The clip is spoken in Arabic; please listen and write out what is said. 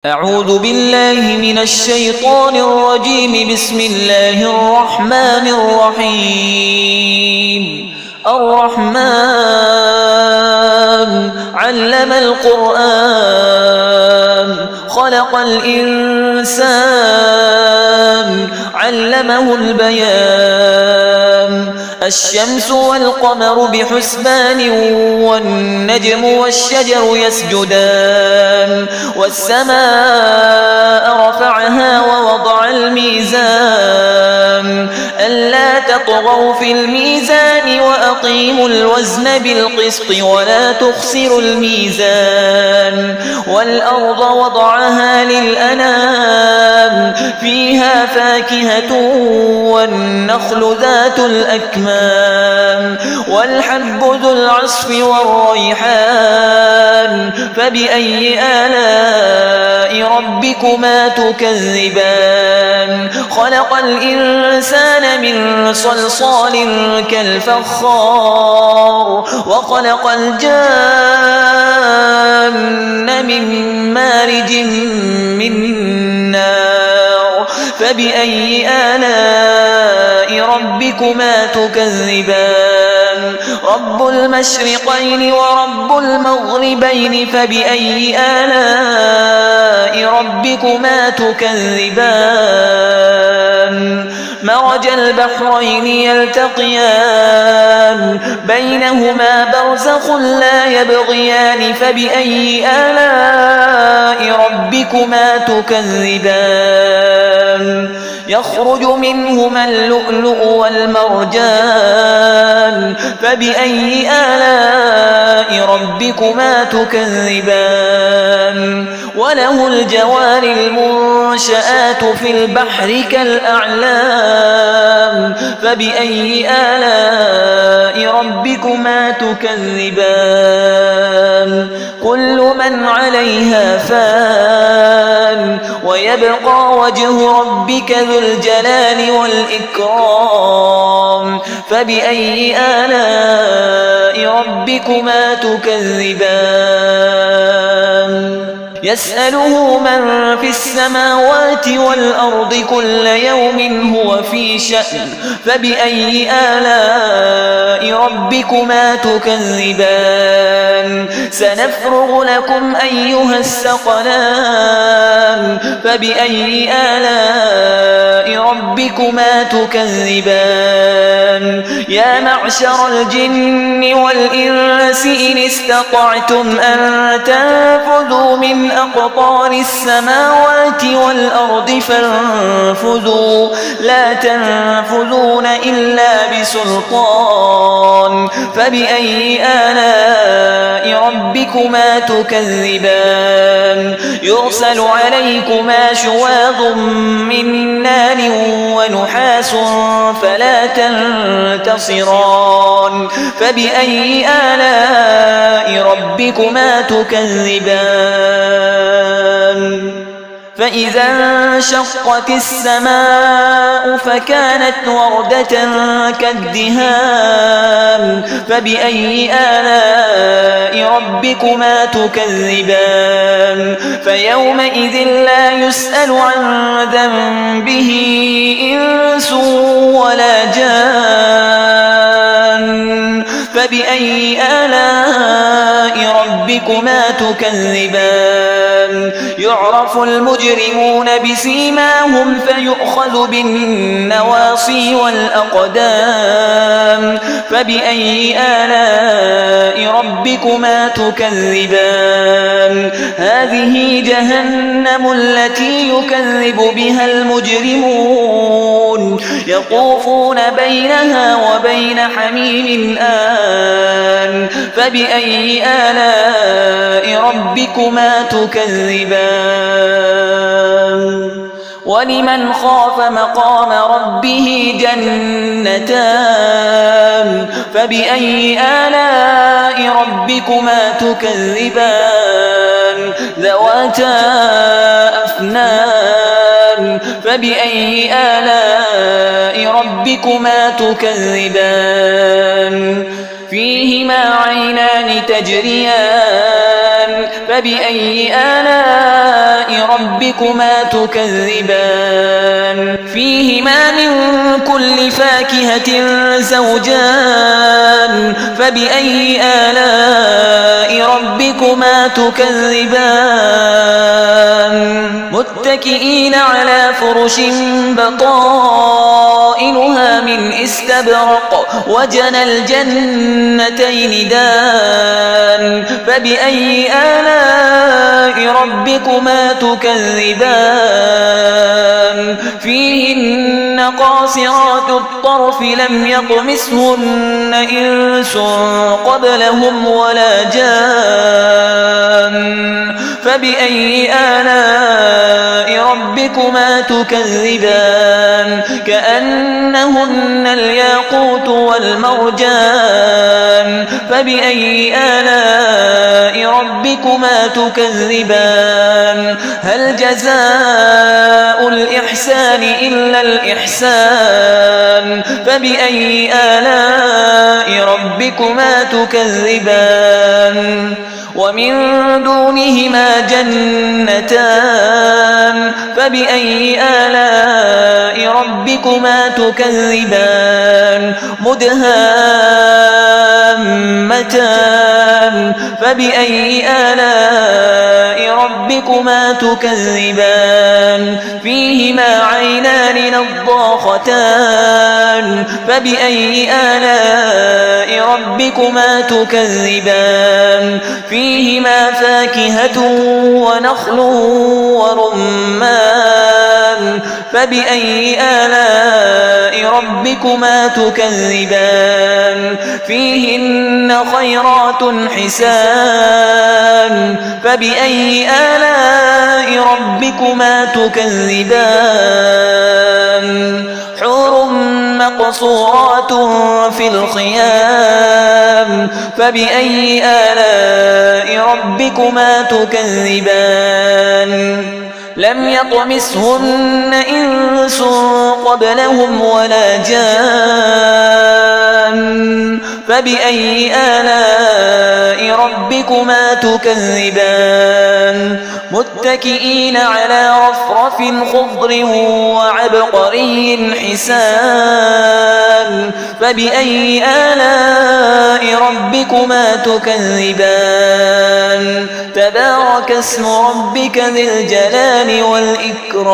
أعوذ بالله من الشيطان الرجيم. بسم الله الرحمن الرحيم. الرحمن علم القرآن خلق الإنسان علمه البيان. الشمس والقمر بحسبان والنجم والشجر يسجدان. والسماء رفعها ووضع الميزان ألا تطغوا في الميزان وأقيموا الوزن بالقسط ولا تخسروا الميزان. والأرض وضعها للأنام فيها فاكهة والنخل ذات الأكمام والحب ذو العصف والريحان. فبأي آلاء ربكما تكذبان؟ خلق الإنسان من صلصال كالفخار وخلق الجان من مارج من نار. فبأي آلاء ربكما تكذبان؟ رب المشرقين ورب المغربين. فبأي آلاء ربكما تكذبان؟ مرج البحرين يلتقيان بينهما برزخ لا يبغيان. فبأي آلاء ربكما تكذبان؟ يخرج منهما اللؤلؤ والمرجان. فبأي آلاء ربكما تكذبان؟ وله الجوار المنشآت في البحر كالأعلام. فبأي آلاء ربكما تكذبان؟ كل من عليها فان ويبقى وجه ربك ذو الجلال والإكرام. فبأي آلاء ربكما تكذبان؟ يسأله من في السماوات والأرض كل يوم هو في شأن. فبأي آلاء ربكما تكذبان؟ سنفرغ لكم أيها الثقلان. فبأي آلاء ربكما تكذبان؟ يا معشر الجن والإنس إن استطعتم أن تنفذوا من أقطار السماوات والأرض فانفذوا لا تنفذون إلا بسلطان. فبأي آلاء ربكما تكذبان؟ يرسل عليكما شواظ من نار ونحاس فلا تنتصران. فبأي آلاء ربكما تكذبان؟ فإذا انشقت السماء فكانت وردة كالدهان. فبأي آلاء ربكما تكذبان؟ فيومئذ لا يسأل عن ذنبه إنس ولا جان. فبأي آلاء ربكما تكذبان؟ يعرف المجرمون بسيماهم فيؤخذ بالنواصي والأقدام. فبأي آلاء ربكما تكذبان؟ هذه جهنم التي يكذب بها المجرمون يطوفون بينها وبين حميم آن. فبأي آلاء ربكما تكذبان؟ ولمن خاف مقام ربه جنتان. فبأي آلاء ربكما تكذبان؟ ذواتا أفنان. فبأي آلاء ربكما تكذبان؟ فيهما عينان تجريان. فبأي آلاء ربكما تكذبان فيهما من كل فاكهة زوجان فبأي آلاء ربكما تكذبان متكئين على فرش بطائنها من استبرق وجنى الجنتين دان فبأي آلاء ربكما تكذبان فيهن قاصرات الطرف لم يطمثهن إنس قبلهم ولا جان فبأي آلاء ربكما تكذبان كأنهن الياقوت والمرجان فبأي آلاء ربكما تكذبان هل جزاء الإحسان إلا الإحسان فبأي آلاء ربكما تكذبان ومن دونهما جنتان فبأي آلاء ربكما تكذبان مدهامتان فبأي آلاء ربكما تكذبان فيهما عينان نضاختان فبأي آلاء ربكما تكذبان فيهما فاكهة ونخل ورمان فبأي آلاء ربكما تكذبان فيهن خيرات حسان فبأي آلاء ربكما تكذبان حور مقصورات في الخيام فبأي آلاء ربكما تكذبان لم يطمثهن إنس قبلهم ولا جان فبأي آلاء ربكما تكذبان متكئين على رفرف خضر وعبقري حسان فبأي آلاء ربكما تكذبان تبارك اسم ربك ذي الجلال والإكرام